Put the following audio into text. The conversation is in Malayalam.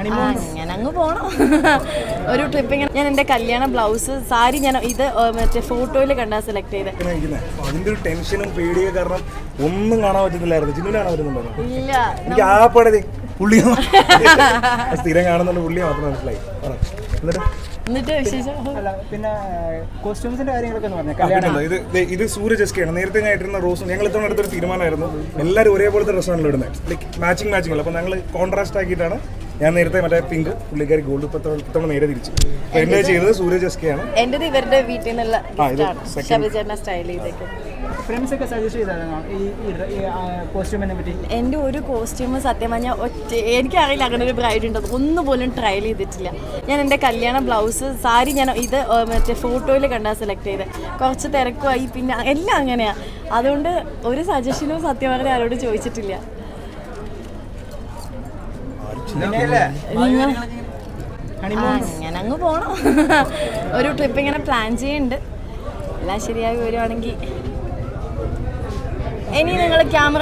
അങ്ങനെ അങ്ങ് പോണം. ഒരു ട്രിപ്പിങ്ങനെ ഞാൻ എൻ്റെ കല്യാണ ബ്ലൗസ് സാരി ഞാൻ ഇത് മറ്റേ ഫോട്ടോയിൽ കണ്ടാ സെലക്ട് ചെയ്ത്. അതിന്റെ ഒരു ടെൻഷനും പേടിയും കാരണം ഒന്നും കാണാൻ പറ്റുന്നില്ലായിരുന്നു. ചിന്നുലാണ് വരുന്നുണ്ടോ? ഇല്ല, എനിക്ക് ആ പടേ പുള്ളി സ്ഥിരം കാണുന്നുള്ള പുള്ളി മാത്രം മനസ്സിലായി. എന്നിട്ട് വിശേഷം പിന്നെ കോസ്റ്റ്യൂംസിന്റെ കാര്യങ്ങളൊക്കെ ഇത് സൂര്യജസ്കയാണ്. നേരത്തെ ഞാൻ ഇട്ടിരുന്ന റോസും ഞങ്ങൾ ഇത്തവണ എടുത്തൊരു തീരുമാനമായിരുന്നു. എല്ലാവരും ഒരേപോലത്തെ ഡ്രസ്സാണല്ലോ ഇടുന്നത്. ലൈക്ക് മാച്ചിങ് അല്ല. അപ്പോൾ ഞങ്ങൾ കോൺട്രാസ്റ്റ് ആക്കിയിട്ടാണ്. ഞാൻ നേരത്തെ മറ്റേ പിങ്ക്, പുള്ളിക്കാരി ഗോൾഡ്. ഇത്തവണ നേരെ തിരിച്ചു. എന്നെ ചെയ്തത് സൂര്യജസ്കയാണ്. എന്റേത് ഇവരുടെ വീട്ടിൽ നിന്നുള്ള ഷബിചേട്ടനെ സ്റ്റൈൽ ചെയ്തേക്കും. ഫ്രണ്ട്സ് ഒക്കെ സജസ്റ്റ് ചെയ്തായിരുന്നു ഈ കോസ്റ്റ്യൂമിനെ പറ്റി. എൻ്റെ ഒരു കോസ്റ്റ്യൂം സത്യം പറഞ്ഞാൽ എനിക്കറിയില്ല അങ്ങനെ ഒരു ബ്രൈഡ് ഉണ്ടോ, ഒന്നുപോലും ട്രയൽ ചെയ്തിട്ടില്ല. ഞാൻ എൻ്റെ കല്യാണ ബ്ലൗസ് സാരി ഞാൻ ഇത് മറ്റേ ഫോട്ടോയിൽ കണ്ടാ സെലക്ട് ചെയ്ത്. കുറച്ച് തിരക്കുമായി, പിന്നെ എല്ലാം അങ്ങനെയാണ്. അതുകൊണ്ട് ഒരു സജഷനും സത്യം പറഞ്ഞാൽ ആരോട് ചോദിച്ചിട്ടില്ല. അങ്ങനെ അങ്ങ് പോണം. ഒരു ട്രിപ്പ് ഇങ്ങനെ പ്ലാൻ ചെയ്യുന്നുണ്ട്. എല്ലാം ശരിയായി വരുവാണെങ്കിൽ ഇനി നിങ്ങൾ ക്യാമറ